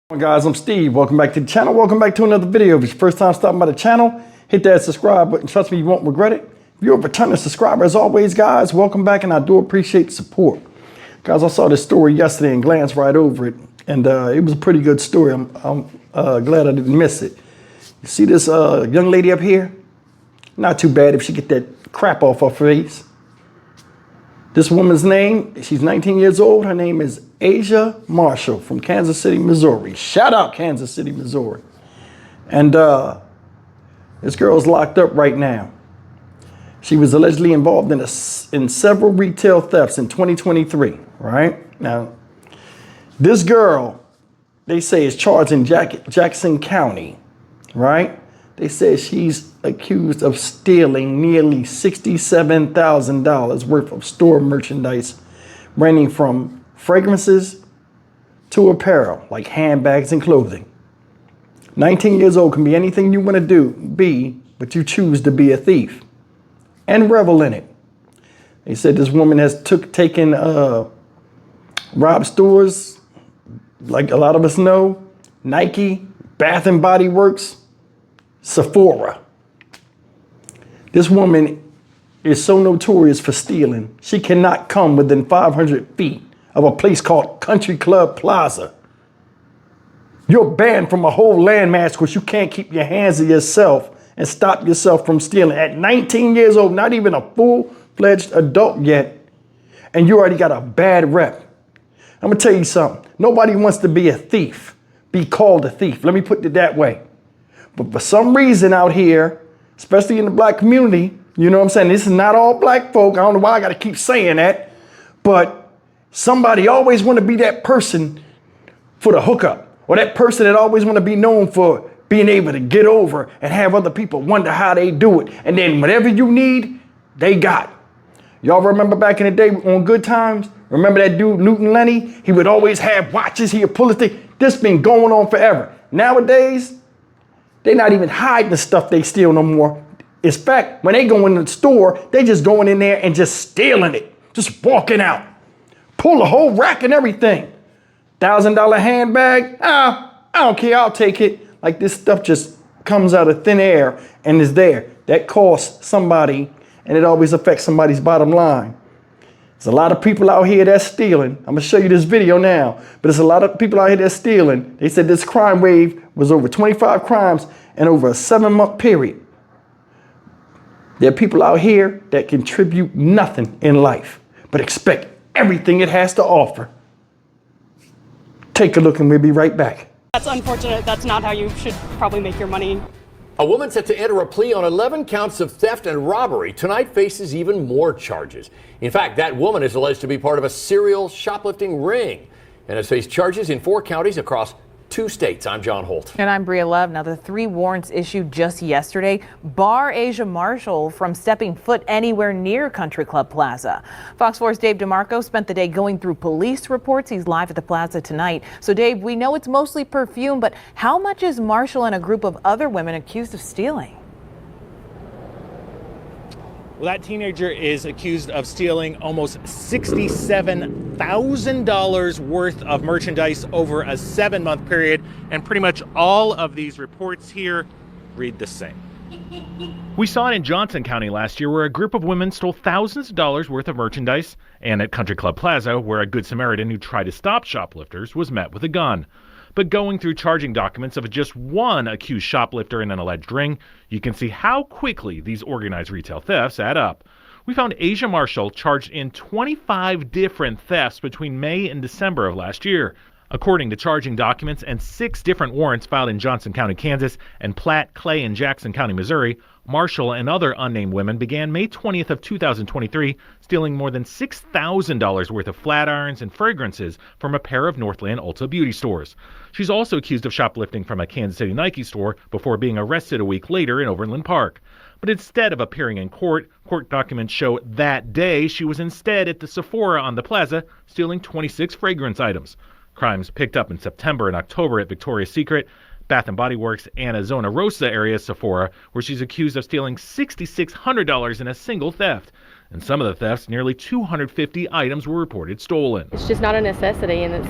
Hey guys, I'm Steve. Welcome back to the channel. Welcome back to another video. If it's your first time stopping by the channel, hit that subscribe button. Trust me, you won't regret it. If you're a returning subscriber, as always, guys, welcome back, and I do appreciate the support. Guys, I saw this story yesterday and glanced right over it, and it was a pretty good story. I'm glad I didn't miss it. You see this young lady up here? Not too bad if she get that crap off her face. This woman's name, she's 19 years old. Her name is Asia Marshall from Kansas City, Missouri. Shout out Kansas City, Missouri. And this girl is locked up right now. She was allegedly involved in several retail thefts in 2023, right? Now, this girl, they say, is charged in Jackson County, right? They say she's accused of stealing nearly $67,000 worth of store merchandise, ranging from fragrances to apparel, like handbags and clothing. 19 years old can be anything you want to be, but you choose to be a thief and revel in it. They said this woman has robbed stores, like a lot of us know, Nike, Bath and Body Works, Sephora. This woman is so notorious for stealing, she cannot come within 500 feet of a place called Country Club Plaza. You're banned from a whole landmass because you can't keep your hands to yourself and stop yourself from stealing. At 19 years old, not even a full-fledged adult yet, and you already got a bad rep. I'm gonna tell you something. Nobody wants to be a thief, be called a thief. Let me put it that way. But for some reason out here, especially in the black community, you know what I'm saying? This is not all black folk. I don't know why I got to keep saying that, but somebody always want to be that person for the hookup, or that person that always want to be known for being able to get over and have other people wonder how they do it. And then whatever you need, they got. Y'all remember back in the day on Good Times? Remember that dude, Newton Lenny? He would always have watches. He would pull his thing. This been going on forever. Nowadays, they're not even hiding the stuff they steal no more. In fact, when they go in the store, they just going in there and just stealing it. Just walking out. Pull the whole rack and everything. $1,000 handbag, I don't care, I'll take it. Like this stuff just comes out of thin air and is there. That costs somebody, and it always affects somebody's bottom line. There's a lot of people out here that's stealing. I'm gonna show you this video now, but there's a lot of people out here that's stealing. They said this crime wave was over 25 crimes in over a 7-month period. There are people out here that contribute nothing in life, but expect everything it has to offer. Take a look and we'll be right back. That's unfortunate. That's not how you should probably make your money. A woman set to enter a plea on 11 counts of theft and robbery tonight faces even more charges. In fact, that woman is alleged to be part of a serial shoplifting ring and has faced charges in 4 counties across 2 states. I'm John Holt. And I'm Bria Love. Now, the 3 warrants issued just yesterday bar Asia Marshall from stepping foot anywhere near Country Club Plaza. Fox 4's Dave DeMarco spent the day going through police reports. He's live at the plaza tonight. So, Dave, we know it's mostly perfume, but how much is Marshall and a group of other women accused of stealing? Well, that teenager is accused of stealing almost $67,000 worth of merchandise over a 7-month period, and pretty much all of these reports here read the same. We saw it in Johnson County last year, where a group of women stole thousands of dollars worth of merchandise, and at Country Club Plaza, where a Good Samaritan who tried to stop shoplifters was met with a gun. But going through charging documents of just one accused shoplifter in an alleged ring, you can see how quickly these organized retail thefts add up. We found Asia Marshall charged in 25 different thefts between May and December of last year. According to charging documents and 6 different warrants filed in Johnson County, Kansas, and Platte, Clay, and Jackson County, Missouri, Marshall and other unnamed women began May 20th of 2023 stealing more than $6,000 worth of flat irons and fragrances from a pair of Northland Ulta beauty stores. She's also accused of shoplifting from a Kansas City Nike store before being arrested a week later in Overland Park. But instead of appearing in court documents show that day she was instead at the Sephora on the plaza stealing 26 fragrance items. Crimes picked up in September and October at Victoria's Secret, Bath and Body Works, and a Zona Rosa area Sephora, where she's accused of stealing $6,600 in a single theft. In some of the thefts, nearly 250 items were reported stolen. It's just not a necessity, and it's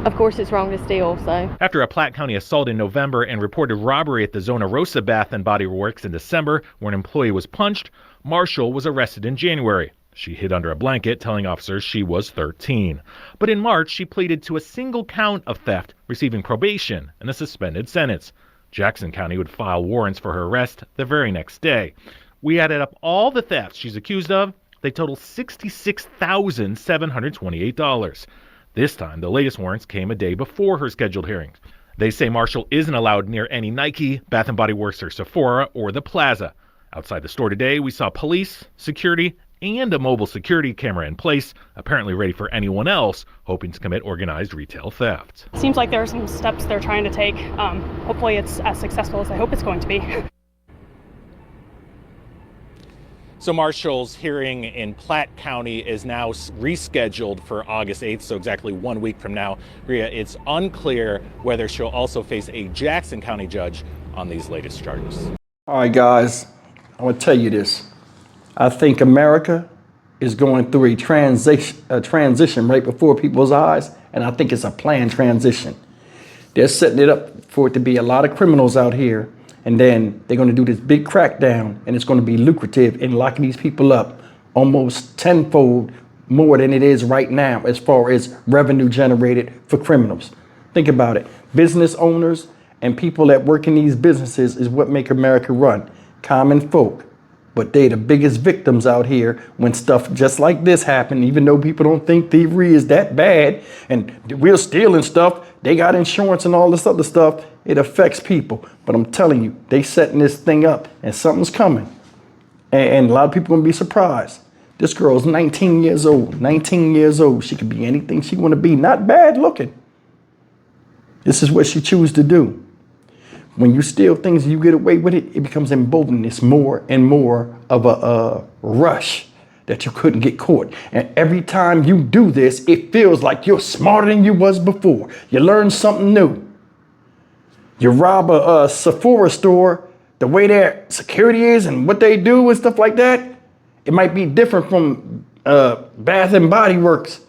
Of course, it's wrong to steal, so. After a Platte County assault in November and reported robbery at the Zona Rosa Bath and Body Works in December, where an employee was punched, Marshall was arrested in January. She hid under a blanket, telling officers she was 13. But in March, she pleaded to a single count of theft, receiving probation and a suspended sentence. Jackson County would file warrants for her arrest the very next day. We added up all the thefts she's accused of. They total $66,728. This time, the latest warrants came a day before her scheduled hearings. They say Marshall isn't allowed near any Nike, Bath & Body Works, or Sephora, or the Plaza. Outside the store today, we saw police, security, and a mobile security camera in place, apparently ready for anyone else hoping to commit organized retail theft. Seems like there are some steps they're trying to take. Hopefully it's as successful as I hope it's going to be. So Marshall's hearing in Platte County is now rescheduled for August 8th, so exactly 1 week from now. Rhea, it's unclear whether she'll also face a Jackson County judge on these latest charges. All right, guys, I want to tell you this. I think America is going through a transition right before people's eyes, and I think it's a planned transition. They're setting it up for it to be a lot of criminals out here, and then they're going to do this big crackdown, and it's going to be lucrative in locking these people up almost tenfold more than it is right now as far as revenue generated for criminals. Think about it. Business owners and people that work in these businesses is what make America run. Common folk. But they the biggest victims out here when stuff just like this happen, even though people don't think thievery is that bad and we're stealing stuff, they got insurance and all this other stuff, it affects people. But I'm telling you, they setting this thing up and something's coming. And a lot of people gonna be surprised. This girl's 19 years old, 19 years old. She could be anything she wanna be, not bad looking. This is what she chooses to do. When you steal things and you get away with it, it becomes emboldened. It's more and more of a rush that you couldn't get caught. And every time you do this, it feels like you're smarter than you was before. You learn something new. You rob a Sephora store, the way their security is and what they do and stuff like that, it might be different from Bath and Body Works.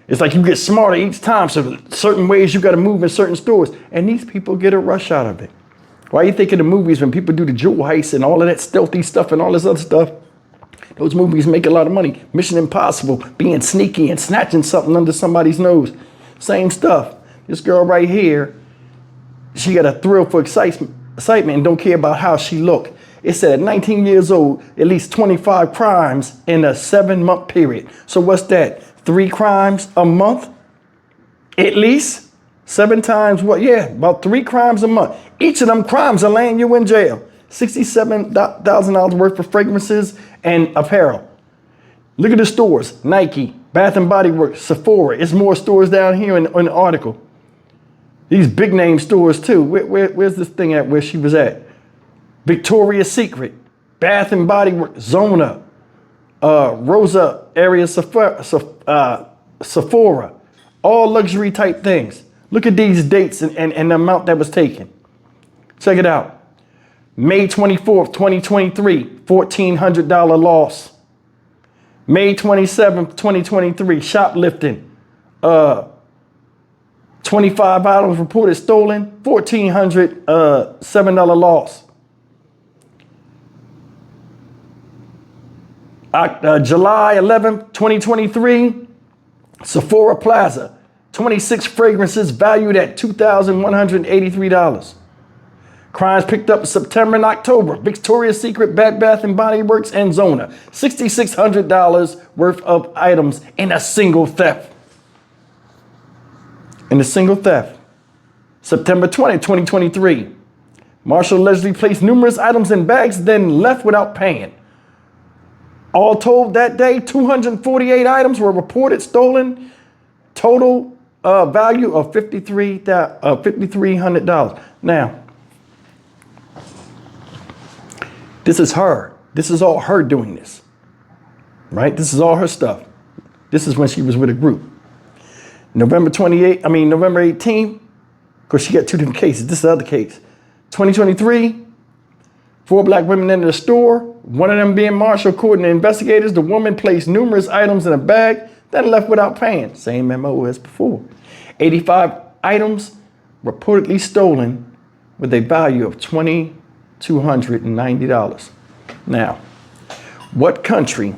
It's like you get smarter each time, so certain ways you got to move in certain stores. And these people get a rush out of it. Why you think of the movies when people do the jewel heists and all of that stealthy stuff and all this other stuff? Those movies make a lot of money. Mission Impossible, being sneaky and snatching something under somebody's nose. Same stuff. This girl right here, she got a thrill for excitement and don't care about how she look. It said at 19 years old, at least 25 crimes in a 7-month period. So what's that? 3 crimes a month? At least 7 times what? Yeah, about 3 crimes a month. Each of them crimes will land you in jail. $67,000 worth of fragrances and apparel. Look at the stores. Nike, Bath and Body Works, Sephora. It's more stores down here in the article. These big name stores too. Where's this thing at where she was at? Victoria's Secret, Bath and Body Works, Zona, Rosa area, Sephora, all luxury type things. Look at these dates and the amount that was taken. Check it out. May 24th, 2023, $1,400 loss. May 27th, 2023, shoplifting. 25 items reported stolen, $1,407 loss. July 11th, 2023, Sephora Plaza, 26 fragrances valued at $2,183. Crimes picked up in September and October, Victoria's Secret, Bath and Body Works, and Zona. $6,600 worth of items in a single theft. September 20th, 2023, Marshall allegedly placed numerous items in bags, then left without paying. All told that day, 248 items were reported stolen. Total value of $5,300. Now, this is her. This is all her doing this, right? This is all her stuff. This is when she was with a group. November 18th, because she got 2 different cases. This is the other case. 2023, 4 black women entered the store, one of them being Marshall. According to investigators, the woman placed numerous items in a bag, then left without paying. Same MO as before. 85 items reportedly stolen with a value of $2,290. Now, what country,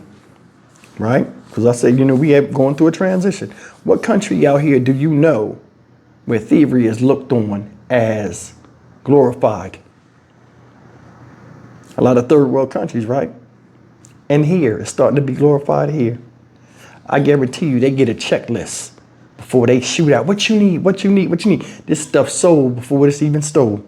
right? Because I said, we have gone through a transition. What country out here do you know where thievery is looked on as glorified? A lot of third world countries, right? And here, it's starting to be glorified here. I guarantee you, they get a checklist before they shoot out. What you need, what you need, what you need. This stuff sold before it's even stole.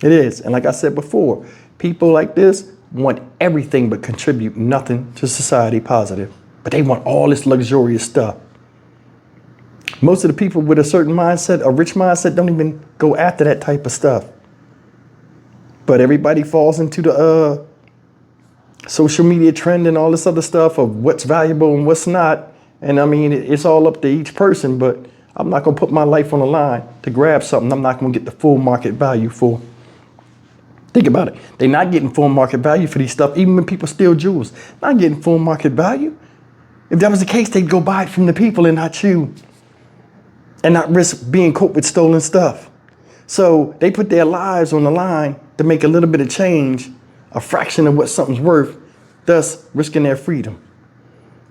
It is. And like I said before, people like this want everything but contribute nothing to society positive. But they want all this luxurious stuff. Most of the people with a certain mindset, a rich mindset, don't even go after that type of stuff. But everybody falls into the social media trend and all this other stuff of what's valuable and what's not. And I mean, it's all up to each person, but I'm not going to put my life on the line to grab something I'm not going to get the full market value for. Think about it. They're not getting full market value for these stuff, even when people steal jewels. Not getting full market value. If that was the case, they'd go buy it from the people and not you. And not risk being caught with stolen stuff. So they put their lives on the line to make a little bit of change, a fraction of what something's worth, thus risking their freedom.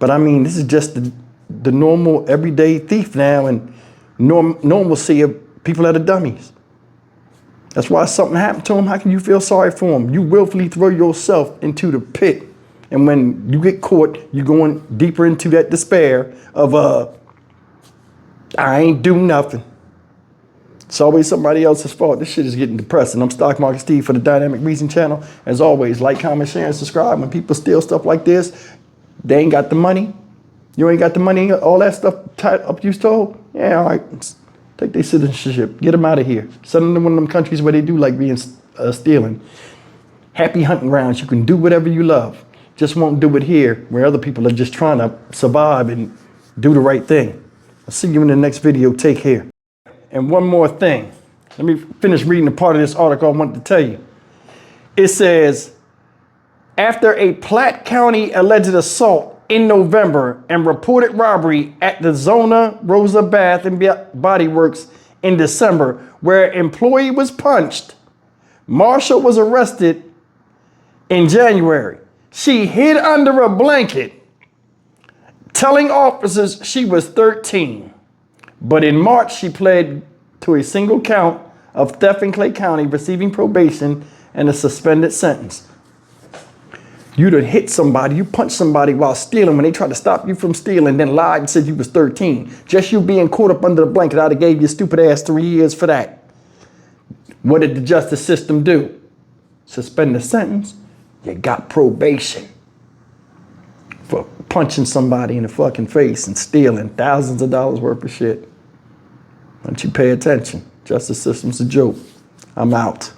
But I mean, this is just the normal everyday thief now, and normalcy of people that are dummies. That's why if something happened to them, how can you feel sorry for them? You willfully throw yourself into the pit. And when you get caught, you're going deeper into that despair of, I ain't do nothing. It's always somebody else's fault. This shit is getting depressing. I'm Stock Market Steve for the Dynamic Reason channel. As always, like, comment, share, and subscribe. When people steal stuff like this, they ain't got the money. You ain't got the money, all that stuff tied up you stole? Yeah, all right. Take their citizenship. Get them out of here. Send them to one of them countries where they do like being stealing. Happy hunting grounds. You can do whatever you love. Just won't do it here where other people are just trying to survive and do the right thing. I'll see you in the next video. Take care. And one more thing. Let me finish reading the part of this article I wanted to tell you. It says, after a Platte County alleged assault in November and reported robbery at the Zona Rosa Bath and Body Works in December, where an employee was punched, Marshall was arrested in January. She hid under a blanket, telling officers she was 13. But in March, she pled to a single count of theft in Clay County, receiving probation and a suspended sentence. You done hit somebody, you punched somebody while stealing when they tried to stop you from stealing, then lied and said you was 13. Just you being caught up under the blanket, I'd have gave your stupid ass 3 years for that. What did the justice system do? Suspend the sentence? You got probation for punching somebody in the fucking face and stealing thousands of dollars worth of shit. Why don't you pay attention? Justice system's a joke. I'm out.